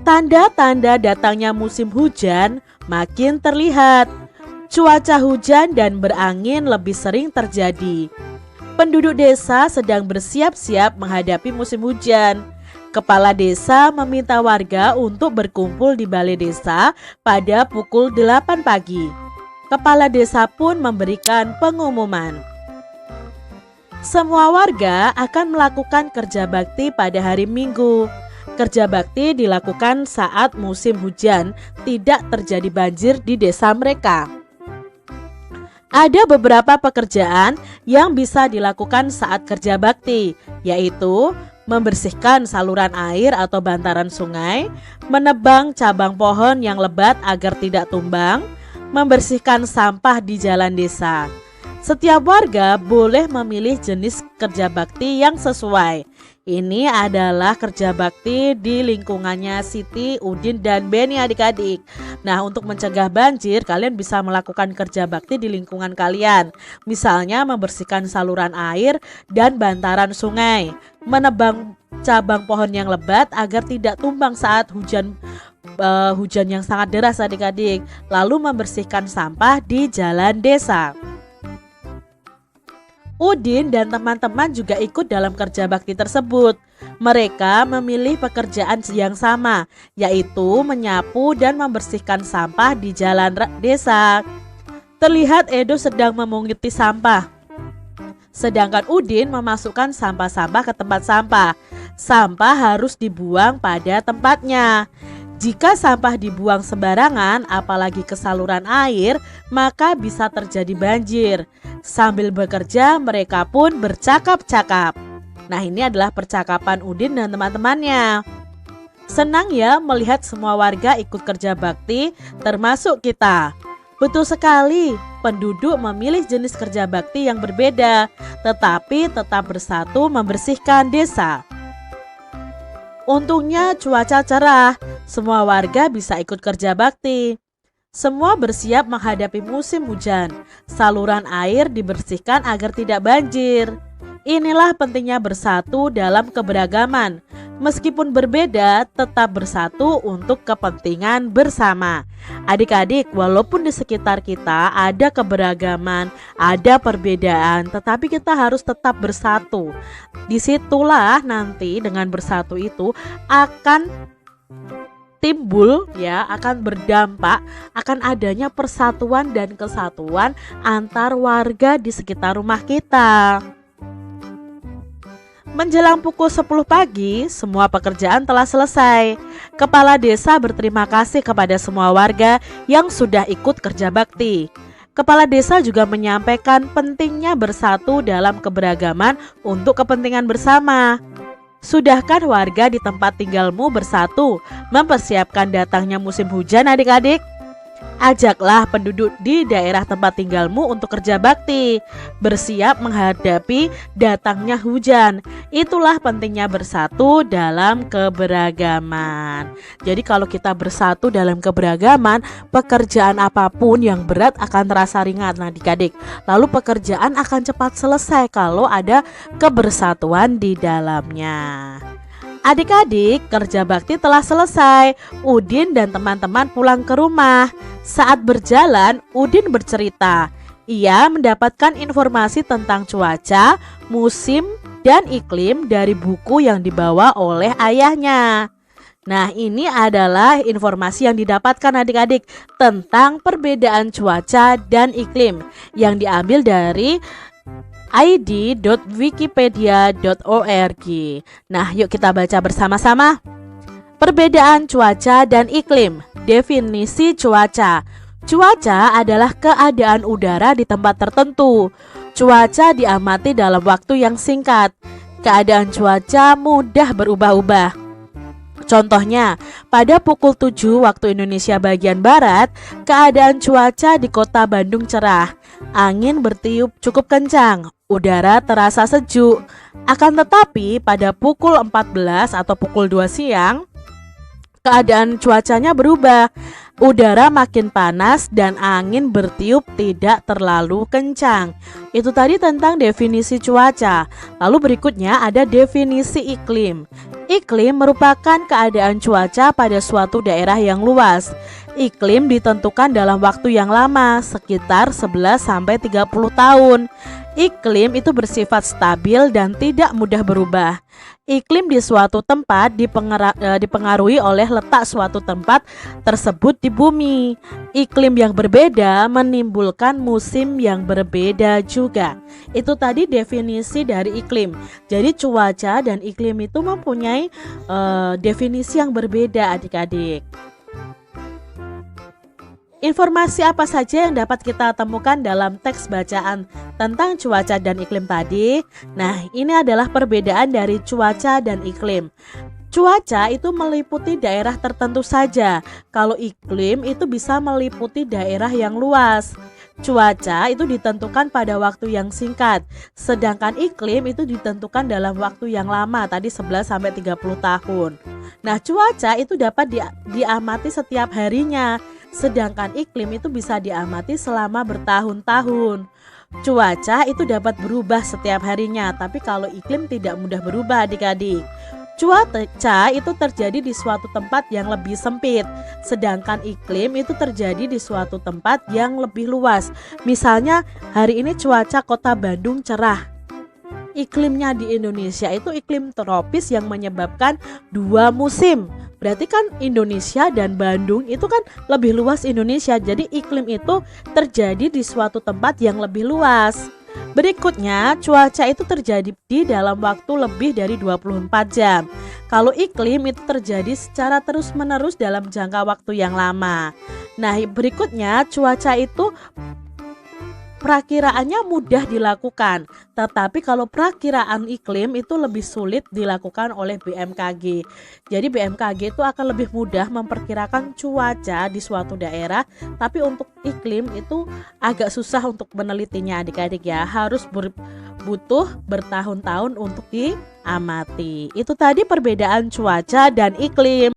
Tanda-tanda datangnya musim hujan makin terlihat. Cuaca hujan dan berangin lebih sering terjadi. Penduduk desa sedang bersiap-siap menghadapi musim hujan. Kepala desa meminta warga untuk berkumpul di balai desa pada pukul 8 pagi. Kepala desa pun memberikan pengumuman. Semua warga akan melakukan kerja bakti pada hari Minggu. Kerja bakti dilakukan saat musim hujan, tidak terjadi banjir di desa mereka. Ada beberapa pekerjaan yang bisa dilakukan saat kerja bakti, yaitu membersihkan saluran air atau bantaran sungai, menebang cabang pohon yang lebat agar tidak tumbang, membersihkan sampah di jalan desa. Setiap warga boleh memilih jenis kerja bakti yang sesuai. Ini adalah kerja bakti di lingkungannya Siti, Udin, dan Beni adik-adik. Nah, untuk mencegah banjir, kalian bisa melakukan kerja bakti di lingkungan kalian. Misalnya membersihkan saluran air dan bantaran sungai, menebang cabang pohon yang lebat agar tidak tumbang saat hujan yang sangat deras adik-adik. Lalu membersihkan sampah di jalan desa. Udin dan teman-teman juga ikut dalam kerja bakti tersebut. Mereka memilih pekerjaan yang sama, yaitu menyapu dan membersihkan sampah di jalan desa. Terlihat Edo sedang memunguti sampah, sedangkan Udin memasukkan sampah-sampah ke tempat sampah. Sampah harus dibuang pada tempatnya. Jika sampah dibuang sembarangan, apalagi ke saluran air, maka bisa terjadi banjir. Sambil bekerja, mereka pun bercakap-cakap. Nah, ini adalah percakapan Udin dan teman-temannya. Senang ya melihat semua warga ikut kerja bakti, termasuk kita. Betul sekali, penduduk memilih jenis kerja bakti yang berbeda, tetapi tetap bersatu membersihkan desa. Untungnya cuaca cerah, semua warga bisa ikut kerja bakti. Semua bersiap menghadapi musim hujan. Saluran air dibersihkan agar tidak banjir. Inilah pentingnya bersatu dalam keberagaman. Meskipun berbeda, tetap bersatu untuk kepentingan bersama. Adik-adik, walaupun di sekitar kita ada keberagaman, ada perbedaan, tetapi kita harus tetap bersatu. Disitulah nanti dengan bersatu itu akan timbul akan berdampak akan adanya persatuan dan kesatuan antar warga di sekitar rumah kita. Menjelang pukul 10 pagi, semua pekerjaan telah selesai. Kepala desa berterima kasih kepada semua warga yang sudah ikut kerja bakti. Kepala desa juga menyampaikan pentingnya bersatu dalam keberagaman untuk kepentingan bersama. Sudahkah warga di tempat tinggalmu bersatu mempersiapkan datangnya musim hujan adik-adik? Ajaklah penduduk di daerah tempat tinggalmu untuk kerja bakti, bersiap menghadapi datangnya hujan. Itulah pentingnya bersatu dalam keberagaman. Jadi kalau kita bersatu dalam keberagaman, pekerjaan apapun yang berat akan terasa ringan adik-adik. Lalu pekerjaan akan cepat selesai kalau ada kebersatuan di dalamnya. Adik-adik, kerja bakti telah selesai. Udin dan teman-teman pulang ke rumah. Saat berjalan, Udin bercerita. Ia mendapatkan informasi tentang cuaca, musim, dan iklim dari buku yang dibawa oleh ayahnya. Nah, ini adalah informasi yang didapatkan adik-adik tentang perbedaan cuaca dan iklim yang diambil dari id.wikipedia.org. Nah, yuk kita baca bersama-sama. Perbedaan cuaca dan iklim. Definisi cuaca. Cuaca adalah keadaan udara di tempat tertentu. Cuaca diamati dalam waktu yang singkat. Keadaan cuaca mudah berubah-ubah. Contohnya, pada pukul 7 waktu Indonesia bagian Barat, keadaan cuaca di kota Bandung cerah. Angin bertiup cukup kencang, udara terasa sejuk. Akan tetapi pada pukul 14 atau pukul 2 siang, keadaan cuacanya berubah. Udara makin panas dan angin bertiup tidak terlalu kencang. Itu tadi tentang definisi cuaca. Lalu berikutnya ada definisi iklim. Iklim merupakan keadaan cuaca pada suatu daerah yang luas. Iklim ditentukan dalam waktu yang lama, sekitar 11-30 tahun. Iklim itu bersifat stabil dan tidak mudah berubah. Iklim di suatu tempat dipengaruhi oleh letak suatu tempat tersebut di bumi. Iklim yang berbeda menimbulkan musim yang berbeda juga. Itu tadi definisi dari iklim. Jadi cuaca dan iklim itu mempunyai definisi yang berbeda adik-adik. Informasi apa saja yang dapat kita temukan dalam teks bacaan tentang cuaca dan iklim tadi? Nah, ini adalah perbedaan dari cuaca dan iklim. Cuaca itu meliputi daerah tertentu saja. Kalau iklim itu bisa meliputi daerah yang luas. Cuaca itu ditentukan pada waktu yang singkat, sedangkan iklim itu ditentukan dalam waktu yang lama, tadi 11-30 tahun. Nah, cuaca itu dapat diamati setiap harinya, sedangkan iklim itu bisa diamati selama bertahun-tahun. Cuaca itu dapat berubah setiap harinya, tapi kalau iklim tidak mudah berubah adik-adik. Cuaca itu terjadi di suatu tempat yang lebih sempit, sedangkan iklim itu terjadi di suatu tempat yang lebih luas. Misalnya hari ini cuaca kota Bandung cerah. Iklimnya di Indonesia itu iklim tropis yang menyebabkan 2 musim. Berarti kan Indonesia dan Bandung itu kan lebih luas Indonesia. Jadi iklim itu terjadi di suatu tempat yang lebih luas. Berikutnya, cuaca itu terjadi di dalam waktu lebih dari 24 jam. Kalau iklim itu terjadi secara terus-menerus dalam jangka waktu yang lama. Nah, berikutnya cuaca itu perakiraannya mudah dilakukan, tetapi kalau perakiraan iklim itu lebih sulit dilakukan oleh BMKG. Jadi BMKG itu akan lebih mudah memperkirakan cuaca di suatu daerah, tapi untuk iklim itu agak susah untuk menelitinya adik-adik ya, harus butuh bertahun-tahun untuk diamati. Itu tadi perbedaan cuaca dan iklim.